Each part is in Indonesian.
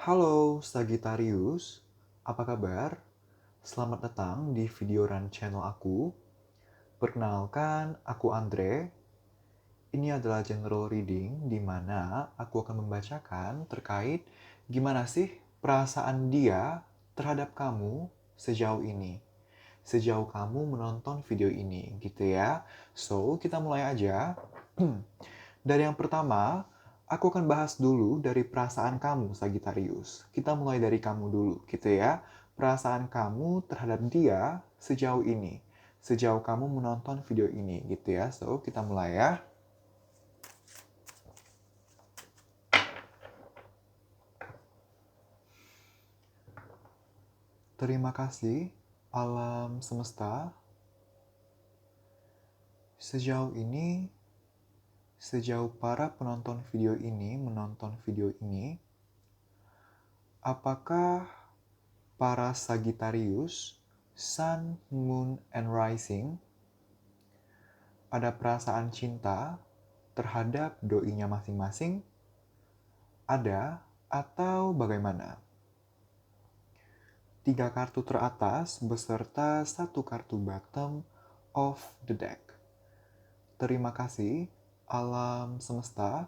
Halo Sagittarius, apa kabar? Selamat datang di video run channel aku. Perkenalkan, aku Andre. Ini adalah general reading di mana aku akan membacakan terkait gimana sih perasaan dia terhadap kamu sejauh ini. Sejauh kamu menonton video ini, gitu ya. So, kita mulai aja. Dari yang pertama, aku akan bahas dulu dari perasaan kamu, Sagittarius. Kita mulai dari kamu dulu, gitu ya. Perasaan kamu terhadap dia sejauh ini. Sejauh kamu menonton video ini, gitu ya. So, kita mulai ya. Terima kasih, alam semesta. Sejauh ini, sejauh para penonton video ini menonton video ini, apakah para Sagittarius, Sun, Moon, and Rising ada perasaan cinta terhadap doinya masing-masing? Ada atau bagaimana? 3 kartu teratas beserta 1 kartu bottom of the deck. Terima kasih, alam semesta.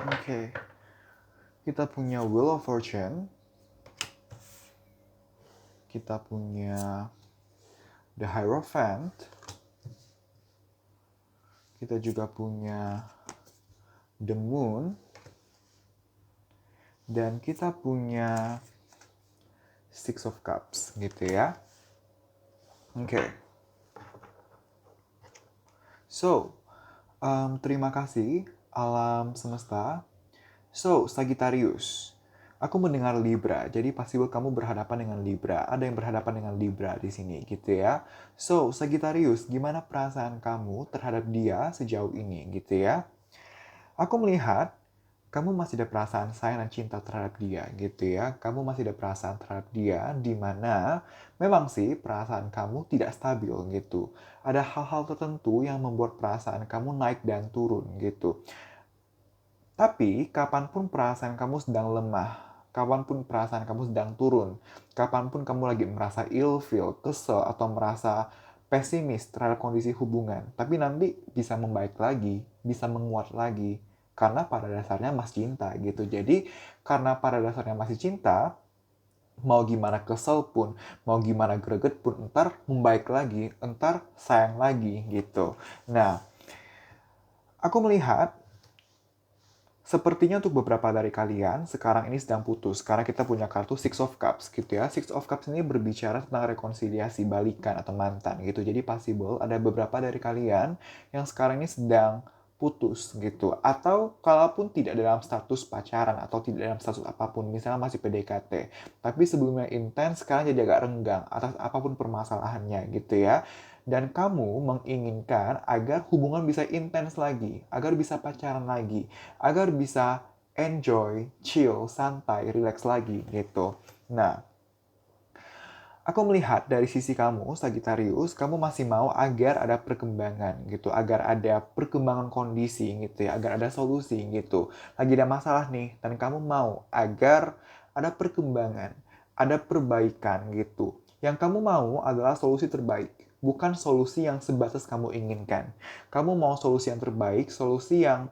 Oke, kita punya Wheel of Fortune. Kita punya The Hierophant. Kita juga punya The Moon. Dan kita punya Six of Cups, gitu ya. Oke. So, terima kasih, alam semesta. So, Sagittarius, aku mendengar Libra, jadi pasti kamu berhadapan dengan Libra. Ada yang berhadapan dengan Libra di sini, gitu ya. So, Sagittarius, gimana perasaan kamu terhadap dia sejauh ini, gitu ya? Aku melihat kamu masih ada perasaan sayang dan cinta terhadap dia, gitu ya. Kamu masih ada perasaan terhadap dia, di mana memang sih perasaan kamu tidak stabil, gitu. Ada hal-hal tertentu yang membuat perasaan kamu naik dan turun, gitu. Tapi, kapanpun perasaan kamu sedang lemah, kapanpun perasaan kamu sedang turun, kapanpun kamu lagi merasa ilfeel, kesel, atau merasa pesimis terhadap kondisi hubungan, tapi nanti bisa membaik lagi, bisa menguat lagi, karena pada dasarnya masih cinta gitu. Jadi, karena pada dasarnya masih cinta, mau gimana kesel pun, mau gimana greget pun, entar membaik lagi, entar sayang lagi gitu. Nah, aku melihat sepertinya untuk beberapa dari kalian, sekarang ini sedang putus. Karena kita punya kartu Six of Cups gitu ya. Six of Cups ini berbicara tentang rekonsiliasi, balikan, atau mantan gitu. Jadi possible ada beberapa dari kalian yang sekarang ini sedang putus gitu. Atau kalaupun tidak dalam status pacaran atau tidak dalam status apapun. Misalnya masih PDKT. Tapi sebelumnya intens, sekarang jadi agak renggang atas apapun permasalahannya gitu ya. Dan kamu menginginkan agar hubungan bisa intens lagi, agar bisa pacaran lagi, agar bisa enjoy, chill, santai, relax lagi gitu. Nah, aku melihat dari sisi kamu, Sagittarius, kamu masih mau agar ada perkembangan gitu, agar ada perkembangan kondisi gitu ya, agar ada solusi gitu. Lagi ada masalah nih, dan kamu mau agar ada perkembangan, ada perbaikan gitu. Yang kamu mau adalah solusi terbaik, bukan solusi yang sebatas kamu inginkan. Kamu mau solusi yang terbaik, solusi yang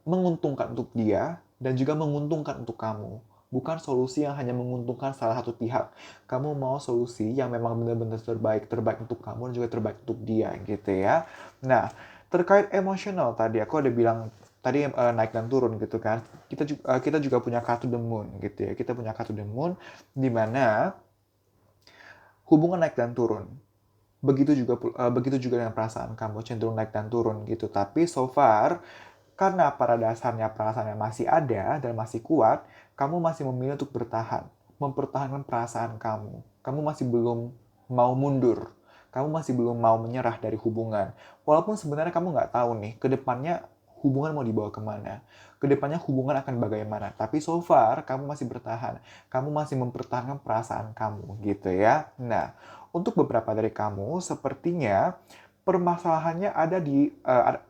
menguntungkan untuk dia dan juga menguntungkan untuk kamu. Bukan solusi yang hanya menguntungkan salah satu pihak. Kamu mau solusi yang memang benar-benar terbaik, terbaik untuk kamu dan juga terbaik untuk dia gitu ya. Nah, terkait emosional tadi aku ada bilang tadi naik dan turun gitu kan. Kita juga punya kartu the moon gitu ya. Kita punya kartu the moon di mana hubungan naik dan turun. Begitu juga dengan perasaan kamu cenderung naik dan turun gitu. Tapi so far karena pada dasarnya perasaannya masih ada dan masih kuat, kamu masih memilih untuk bertahan, mempertahankan perasaan kamu. Kamu masih belum mau mundur. kamu masih belum mau menyerah dari hubungan. Walaupun sebenarnya kamu nggak tahu nih, ke depannya hubungan mau dibawa kemana. Kedepannya hubungan akan bagaimana. Tapi so far, kamu masih bertahan. Kamu masih mempertahankan perasaan kamu, gitu ya. Nah, untuk beberapa dari kamu, sepertinya permasalahannya ada di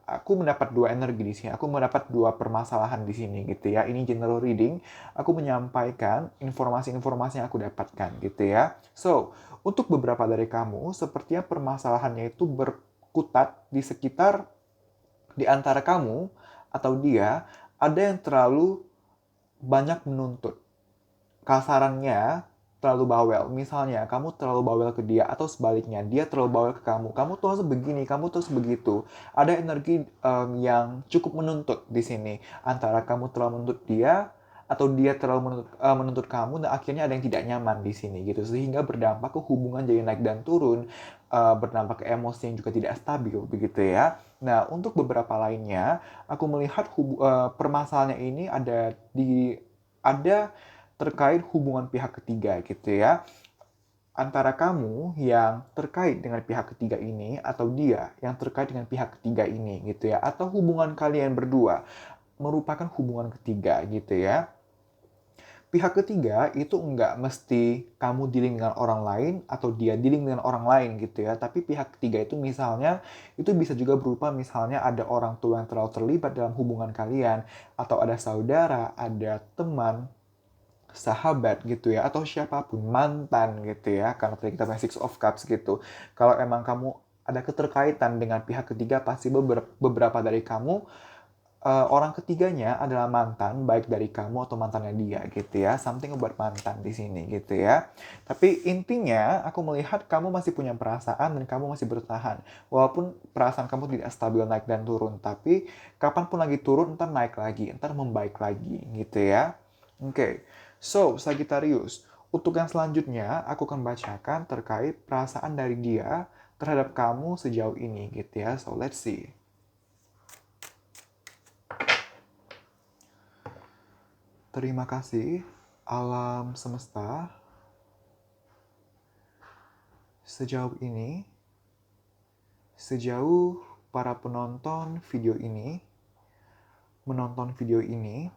aku mendapat dua energi di sini. Aku mendapat dua permasalahan di sini gitu ya. Ini general reading. Aku menyampaikan informasi-informasi yang aku dapatkan gitu ya. So, untuk beberapa dari kamu, sepertinya permasalahannya itu berkutat di sekitar di antara kamu atau dia ada yang terlalu banyak menuntut. Kasarannya terlalu bawel. Misalnya, kamu terlalu bawel ke dia atau sebaliknya, dia terlalu bawel ke kamu. Kamu tuh harus begini, kamu tuh harus begitu. Ada energi yang cukup menuntut di sini. Antara kamu terlalu menuntut dia atau dia terlalu menuntut kamu dan akhirnya ada yang tidak nyaman di sini gitu. Sehingga berdampak ke hubungan jadi naik dan turun, berdampak ke emosi yang juga tidak stabil begitu ya. Nah, untuk beberapa lainnya, aku melihat permasalahannya ini ada terkait hubungan pihak ketiga gitu ya. Antara kamu yang terkait dengan pihak ketiga ini atau dia yang terkait dengan pihak ketiga ini gitu ya. Atau hubungan kalian berdua merupakan hubungan ketiga gitu ya. Pihak ketiga itu nggak mesti kamu dealing dengan orang lain atau dia dealing dengan orang lain gitu ya. Tapi pihak ketiga itu misalnya, itu bisa juga berupa misalnya ada orang tua yang terlalu terlibat dalam hubungan kalian, atau ada saudara, ada teman, sahabat gitu ya, atau siapapun, mantan gitu ya, karena tadi kita punya Six of Cups gitu. Kalau emang kamu ada keterkaitan dengan pihak ketiga, pasti beberapa dari kamu, orang ketiganya adalah mantan, baik dari kamu atau mantannya dia gitu ya. Something about mantan di sini gitu ya. Tapi intinya aku melihat kamu masih punya perasaan dan kamu masih bertahan. Walaupun perasaan kamu tidak stabil naik dan turun, tapi kapanpun lagi turun, ntar naik lagi, ntar membaik lagi gitu ya. Oke. So, Sagittarius, untuk yang selanjutnya aku akan bacakan terkait perasaan dari dia terhadap kamu sejauh ini gitu ya. So, let's see. Terima kasih, alam semesta. Sejauh ini, sejauh para penonton video ini menonton video ini,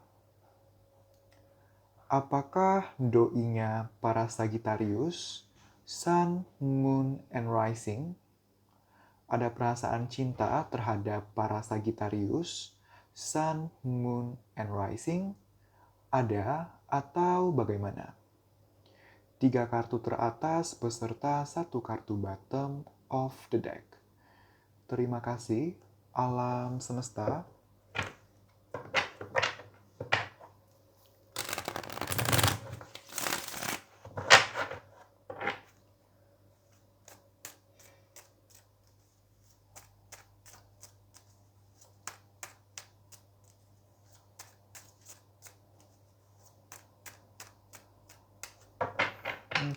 apakah doinya para Sagittarius, Sun, Moon, and Rising ada perasaan cinta terhadap para Sagittarius, Sun, Moon, and Rising? Ada atau bagaimana? 3 kartu teratas beserta 1 kartu bottom of the deck. Terima kasih, alam semesta.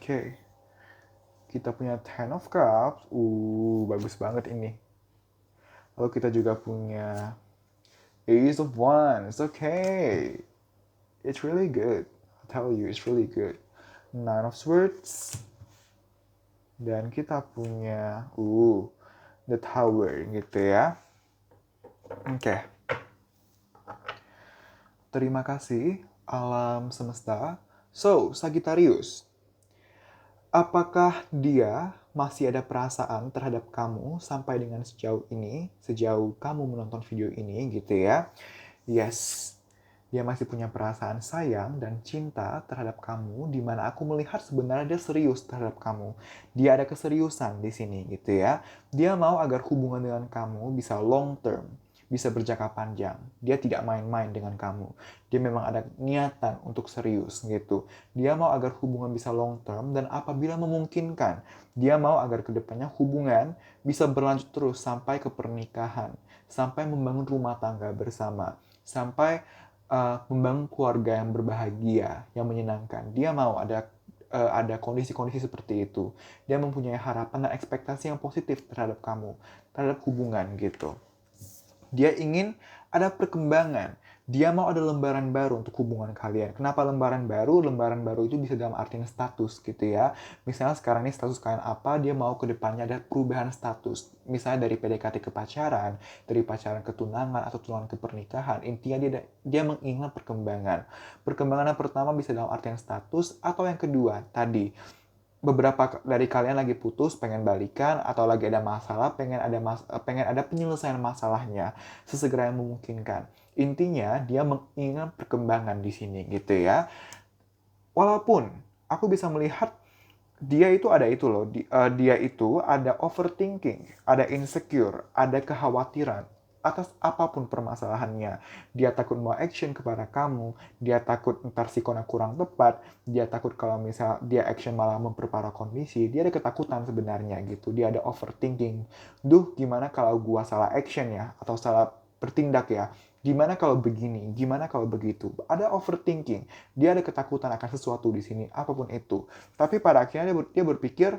Oke. Kita punya Ten of Cups. Bagus banget ini. Lalu kita juga punya Ace of Wands. Okay. It's really good. I tell you, it's really good. Nine of Swords. Dan kita punya The Tower gitu ya. Oke. Terima kasih, alam semesta. So, Sagittarius, apakah dia masih ada perasaan terhadap kamu sampai dengan sejauh ini, sejauh kamu menonton video ini gitu ya? Yes, dia masih punya perasaan sayang dan cinta terhadap kamu, di mana aku melihat sebenarnya dia serius terhadap kamu. Dia ada keseriusan di sini gitu ya. Dia mau agar hubungan dengan kamu bisa long term, bisa berjangka panjang. Dia tidak main-main dengan kamu. Dia memang ada niatan untuk serius gitu. Dia mau agar hubungan bisa long term dan apabila memungkinkan, dia mau agar kedepannya hubungan bisa berlanjut terus sampai ke pernikahan, sampai membangun rumah tangga bersama, sampai membangun keluarga yang berbahagia, yang menyenangkan. Dia mau ada kondisi-kondisi seperti itu. Dia mempunyai harapan dan ekspektasi yang positif terhadap kamu, terhadap hubungan gitu. Dia ingin ada perkembangan. Dia mau ada lembaran baru untuk hubungan kalian. Kenapa lembaran baru? Lembaran baru itu bisa dalam artian status gitu ya. Misalnya sekarang ini status kalian apa, dia mau ke depannya ada perubahan status. Misalnya dari PDKT ke pacaran, dari pacaran ke tunangan, atau tunangan ke pernikahan. Intinya dia menginginkan perkembangan. Perkembangan yang pertama bisa dalam artian status, atau yang kedua tadi beberapa dari kalian lagi putus, pengen balikan, atau lagi ada masalah, pengen ada penyelesaian masalahnya sesegera yang memungkinkan. Intinya dia menginginkan perkembangan di sini gitu ya. Walaupun aku bisa melihat dia itu ada itu loh, dia itu ada overthinking, ada insecure, ada kekhawatiran atas apapun permasalahannya. Dia takut mau action kepada kamu, dia takut ntar sikonnya kurang tepat, dia takut kalau misal dia action malah memperparah kondisi, dia ada ketakutan sebenarnya gitu, dia ada overthinking. Duh, gimana kalau gua salah action ya, atau salah bertindak ya, gimana kalau begini, gimana kalau begitu. Ada overthinking, dia ada ketakutan akan sesuatu di sini, apapun itu. Tapi pada akhirnya dia berpikir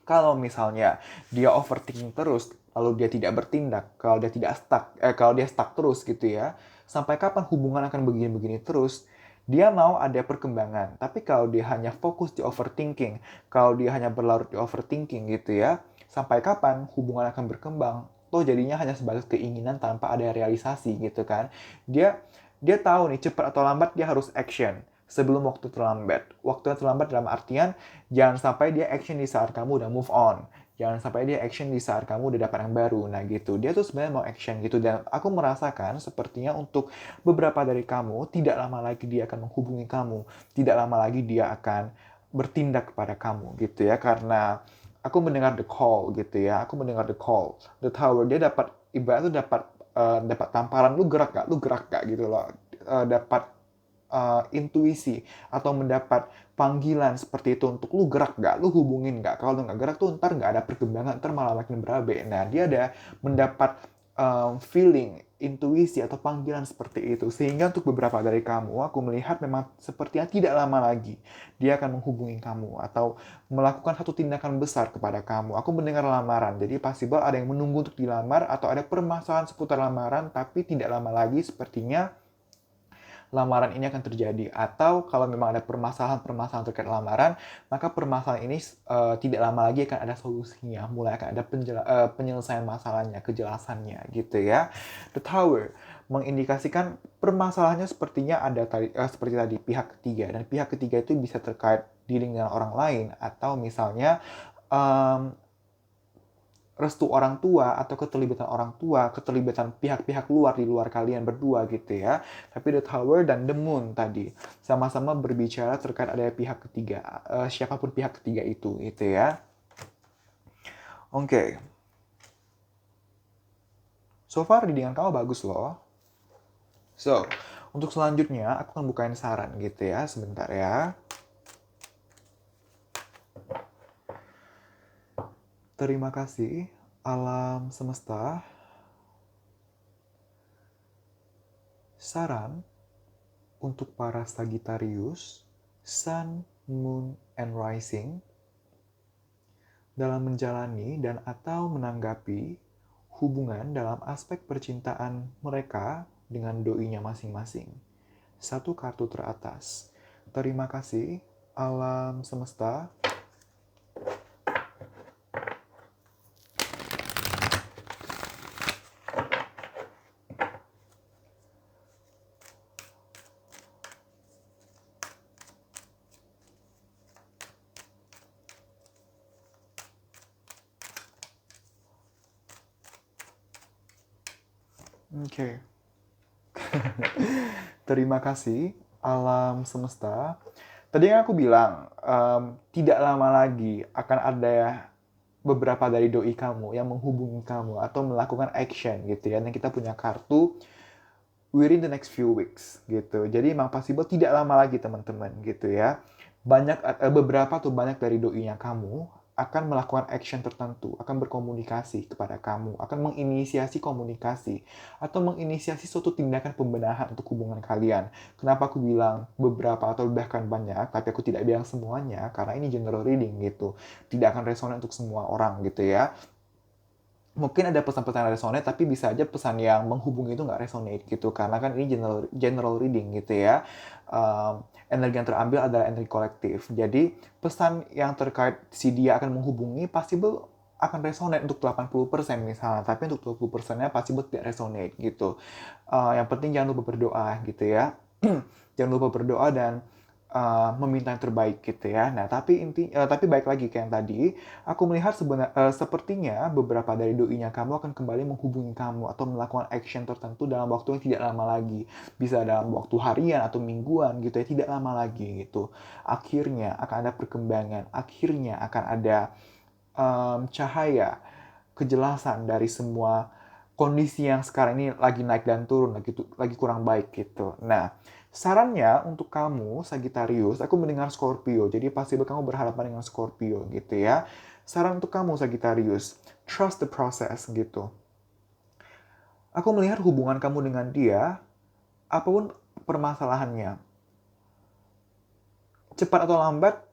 kalau misalnya dia overthinking terus, lalu dia tidak bertindak, kalau dia stuck terus gitu ya, sampai kapan hubungan akan begini-begini terus? Dia mau ada perkembangan, tapi kalau dia hanya fokus di overthinking, kalau dia hanya berlarut di overthinking gitu ya, sampai kapan hubungan akan berkembang? Toh jadinya hanya sebatas keinginan tanpa ada realisasi gitu kan. Dia dia tahu nih cepat atau lambat dia harus action sebelum waktu terlambat. Waktu yang terlambat dalam artian jangan sampai dia action di saat kamu udah move on. Jangan sampai dia action di saat kamu udah dapat yang baru. Nah gitu, dia tuh sebenarnya mau action gitu. Dan aku merasakan sepertinya untuk beberapa dari kamu, tidak lama lagi dia akan menghubungi kamu. Tidak lama lagi dia akan bertindak kepada kamu gitu ya. Karena aku mendengar the call gitu ya. Aku mendengar the call. The tower, dia dapat, ibaratnya tuh dapat tamparan, lu gerak gak gitu loh. Dapat intuisi atau mendapat panggilan seperti itu untuk lu gerak gak, lu hubungin gak. Kalau lu gak gerak tuh ntar gak ada perkembangan, ntar malah makin berabe. Nah dia ada mendapat feeling, intuisi atau panggilan seperti itu. Sehingga untuk beberapa dari kamu, aku melihat memang sepertinya tidak lama lagi dia akan menghubungi kamu atau melakukan satu tindakan besar kepada kamu. Aku mendengar lamaran, jadi possible ada yang menunggu untuk dilamar atau ada permasalahan seputar lamaran, tapi tidak lama lagi sepertinya lamaran ini akan terjadi. Atau kalau memang ada permasalahan-permasalahan terkait lamaran, maka permasalahan ini tidak lama lagi akan ada solusinya. Mulai akan ada penyelesaian masalahnya, kejelasannya gitu ya. The Tower mengindikasikan permasalahannya sepertinya ada seperti tadi pihak ketiga. Dan pihak ketiga itu bisa terkait diri dengan orang lain. Atau misalnya um, restu orang tua atau keterlibatan orang tua, keterlibatan pihak-pihak luar di luar kalian berdua gitu ya. Tapi The Tower dan The Moon tadi sama-sama berbicara terkait ada pihak ketiga, siapapun pihak ketiga itu gitu ya. Oke. So far readingan kamu bagus loh. So, untuk selanjutnya aku akan bukain saran gitu ya, sebentar ya. Terima kasih alam semesta. Saran untuk para Sagittarius, Sun, Moon, and Rising dalam menjalani dan atau menanggapi hubungan dalam aspek percintaan mereka dengan doinya masing-masing. Satu kartu teratas. Terima kasih alam semesta. Oke. Terima kasih alam semesta. Tadi yang aku bilang, tidak lama lagi akan ada beberapa dari doi kamu yang menghubungi kamu atau melakukan action gitu ya. Dan kita punya kartu within the next few weeks gitu. Jadi emang possible tidak lama lagi teman-teman gitu ya. Banyak dari doinya kamu akan melakukan action tertentu, akan berkomunikasi kepada kamu, akan menginisiasi komunikasi atau menginisiasi suatu tindakan pembenahan untuk hubungan kalian. Kenapa aku bilang beberapa atau bahkan banyak, tapi aku tidak bilang semuanya karena ini general reading gitu. Tidak akan resonan untuk semua orang gitu ya. mungkin ada pesan-pesan yang resonate, tapi bisa aja pesan yang menghubungi itu nggak resonate gitu, karena kan ini general reading gitu ya. Energi yang terambil adalah energi kolektif. Jadi pesan yang terkait si dia akan menghubungi possible akan resonate untuk 80% misalnya, tapi untuk 20%-nya possible tidak resonate gitu. Yang penting jangan lupa berdoa gitu ya. Jangan lupa berdoa dan meminta yang terbaik gitu ya. Nah, tapi baik lagi kayak yang tadi, aku melihat sepertinya beberapa dari doinya kamu akan kembali menghubungi kamu atau melakukan action tertentu dalam waktu yang tidak lama lagi. Bisa dalam waktu harian atau mingguan gitu ya, tidak lama lagi gitu. Akhirnya akan ada perkembangan, akhirnya akan ada cahaya, kejelasan dari semua kondisi yang sekarang ini lagi naik dan turun, lagi kurang baik gitu. Nah, sarannya untuk kamu, Sagittarius, aku mendengar Scorpio, jadi pasti kamu berhadapan dengan Scorpio gitu ya. Saran untuk kamu, Sagittarius, trust the process gitu. Aku melihat hubungan kamu dengan dia, apapun permasalahannya, cepat atau lambat,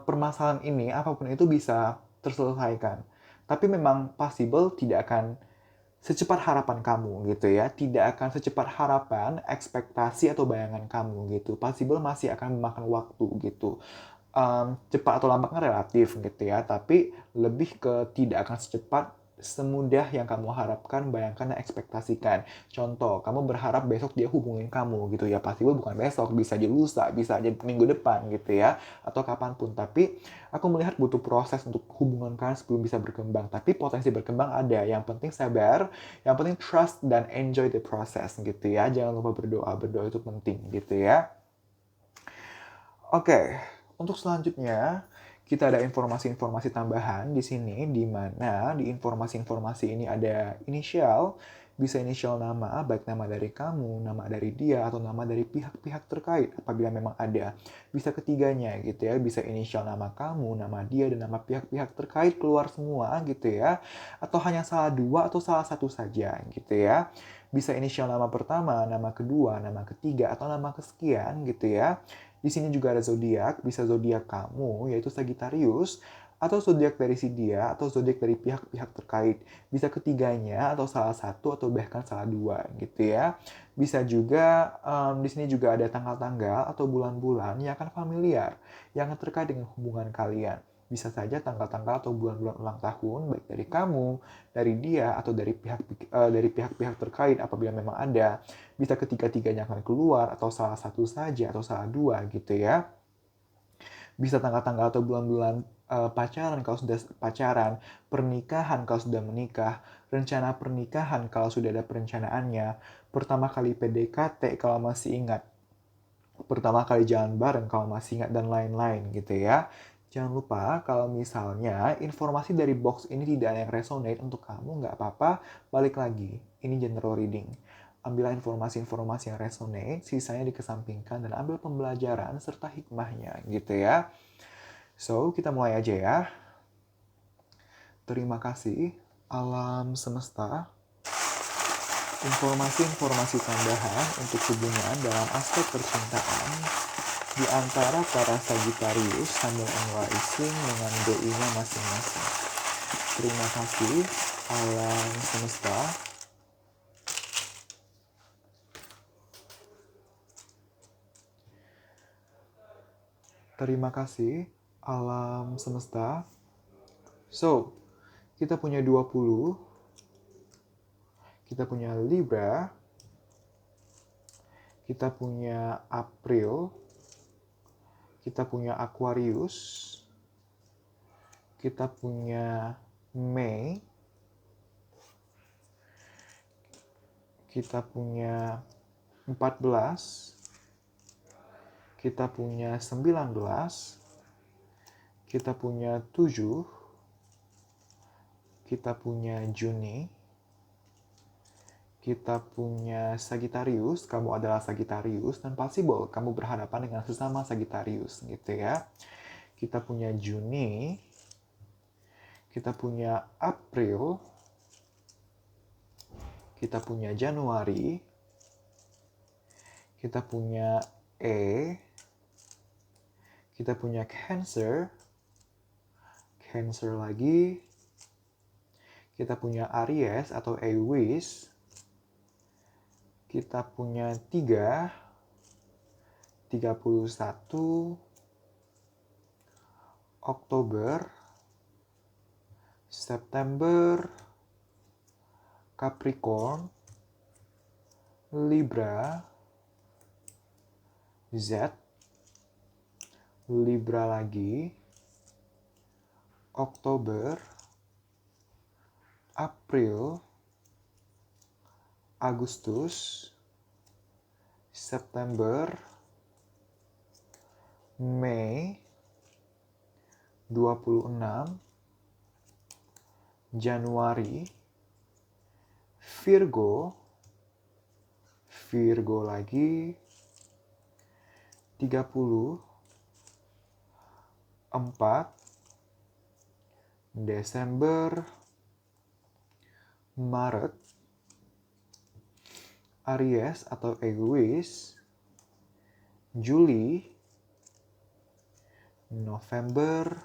permasalahan ini, apapun itu bisa terselesaikan. Tapi memang possible tidak akan secepat harapan kamu gitu ya. Tidak akan secepat harapan, ekspektasi atau bayangan kamu gitu. Possible masih akan memakan waktu gitu. Cepat atau lambat kan relatif gitu ya. Tapi lebih ke tidak akan secepat semudah yang kamu harapkan, bayangkan, dan ekspektasikan. Contoh, kamu berharap besok dia hubungin kamu gitu ya. Possible bukan besok, bisa aja lusa, bisa aja minggu depan gitu ya. Atau kapanpun. Tapi aku melihat butuh proses untuk hubungan kalian sebelum bisa berkembang. Tapi potensi berkembang ada. Yang penting sabar, yang penting trust dan enjoy the process gitu ya. Jangan lupa berdoa. Berdoa itu penting gitu ya. Oke, untuk selanjutnya kita ada informasi-informasi tambahan di sini, di mana di informasi-informasi ini ada inisial, bisa inisial nama, baik nama dari kamu, nama dari dia, atau nama dari pihak-pihak terkait apabila memang ada. Bisa ketiganya gitu ya, bisa inisial nama kamu, nama dia, dan nama pihak-pihak terkait keluar semua gitu ya. Atau hanya salah dua atau salah satu saja gitu ya. Bisa inisial nama pertama, nama kedua, nama ketiga, atau nama kesekian gitu ya. Di sini juga ada zodiak, bisa zodiak kamu yaitu Sagittarius, atau zodiak dari si dia, atau zodiak dari pihak-pihak terkait. Bisa ketiganya atau salah satu atau bahkan salah dua gitu ya. Bisa juga di sini juga ada tanggal-tanggal atau bulan-bulan yang akan familiar, yang terkait dengan hubungan kalian. Bisa saja tanggal-tanggal atau bulan-bulan ulang tahun baik dari kamu, dari dia, atau dari pihak-pihak terkait apabila memang ada. Bisa ketiga-tiganya akan keluar atau salah satu saja atau salah dua gitu ya. Bisa tanggal-tanggal atau bulan-bulan pacaran kalau sudah pacaran, pernikahan kalau sudah menikah, rencana pernikahan kalau sudah ada perencanaannya, pertama kali PDKT kalau masih ingat, pertama kali jalan bareng kalau masih ingat, dan lain-lain gitu ya. Jangan lupa kalau misalnya informasi dari box ini tidak ada yang resonate untuk kamu, nggak apa-apa, balik lagi. Ini general reading. Ambillah informasi-informasi yang resonate, sisanya dikesampingkan dan ambil pembelajaran serta hikmahnya gitu ya. So, kita mulai aja ya. Terima kasih, alam semesta. Informasi-informasi tambahan untuk hubungan dalam aspek percintaan di antara para Sagittarius sambil analyzing dengan doi-nya masing-masing. Terima kasih, alam semesta. Terima kasih, alam semesta. So, kita punya 20, kita punya Libra, kita punya April, kita punya Aquarius, kita punya Mei, kita punya 14, kita punya 19, kita punya 7, kita punya Juni, kita punya Sagittarius, kamu adalah Sagittarius, dan possible kamu berhadapan dengan sesama Sagittarius gitu ya. Kita punya Juni, kita punya April, kita punya Januari, kita punya kita punya Cancer lagi, Kita punya Aries atau Aries. Kita punya 3, 31, Oktober, September, Capricorn, Libra, Z, Libra lagi, Oktober, April, Agustus, September, Mei, 26, Januari, Virgo lagi, 34, Desember, Maret, Aries atau Egois, Juli, November,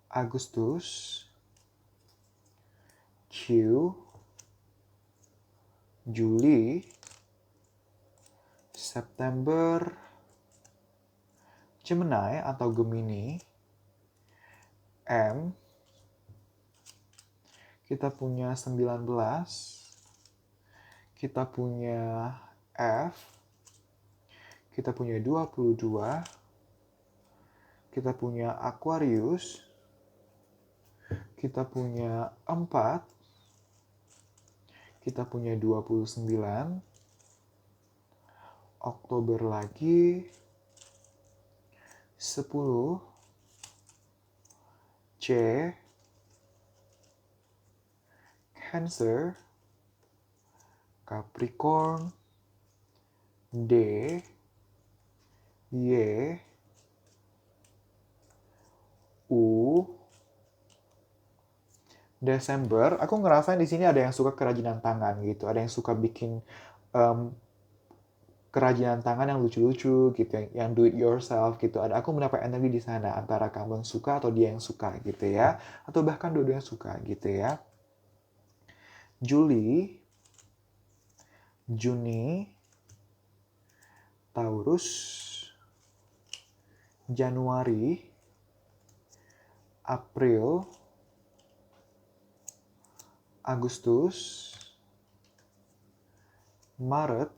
Agustus, Q, Juli, September, Gemini atau Gemini, M, kita punya 19, kita punya F, kita punya 22, kita punya Aquarius, kita punya 4, kita punya 29, Oktober lagi, 10, C, Cancer, Capricorn, D, Y, U, Desember. Aku ngerasain di sini ada yang suka kerajinan tangan gitu, ada yang suka bikin kerajinan tangan yang lucu-lucu gitu, yang do it yourself gitu. Aku mendapat energi di sana antara kamu yang suka atau dia yang suka gitu ya, atau bahkan dua-duanya suka gitu ya. Juli, Juni, Taurus, Januari, April, Agustus, Maret,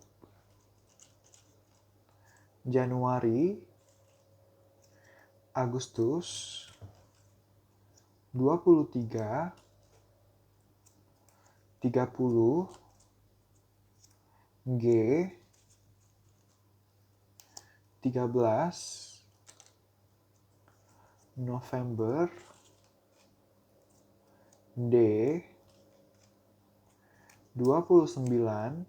Januari, Agustus, 23, 30, G, 13, November, D, 29,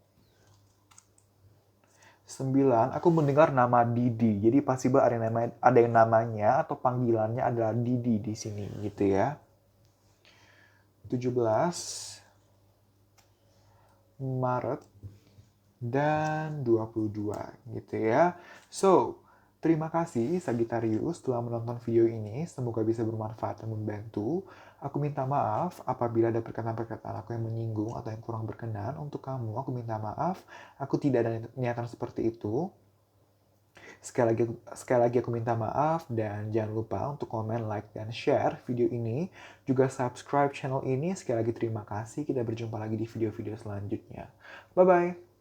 9, aku mendengar nama Didi. Jadi possible ada yang namanya atau panggilannya adalah Didi di sini gitu ya. 17, Maret, dan 22 gitu ya. So, terima kasih Sagittarius telah menonton video ini. Semoga bisa bermanfaat dan membantu. Aku minta maaf apabila ada perkataan-perkataan aku yang menyinggung atau yang kurang berkenan untuk kamu. Aku minta maaf. Aku tidak ada niatan seperti itu. Sekali lagi aku minta maaf dan jangan lupa untuk komen, like, dan share video ini. Juga subscribe channel ini. Sekali lagi terima kasih. Kita berjumpa lagi di video-video selanjutnya. Bye-bye.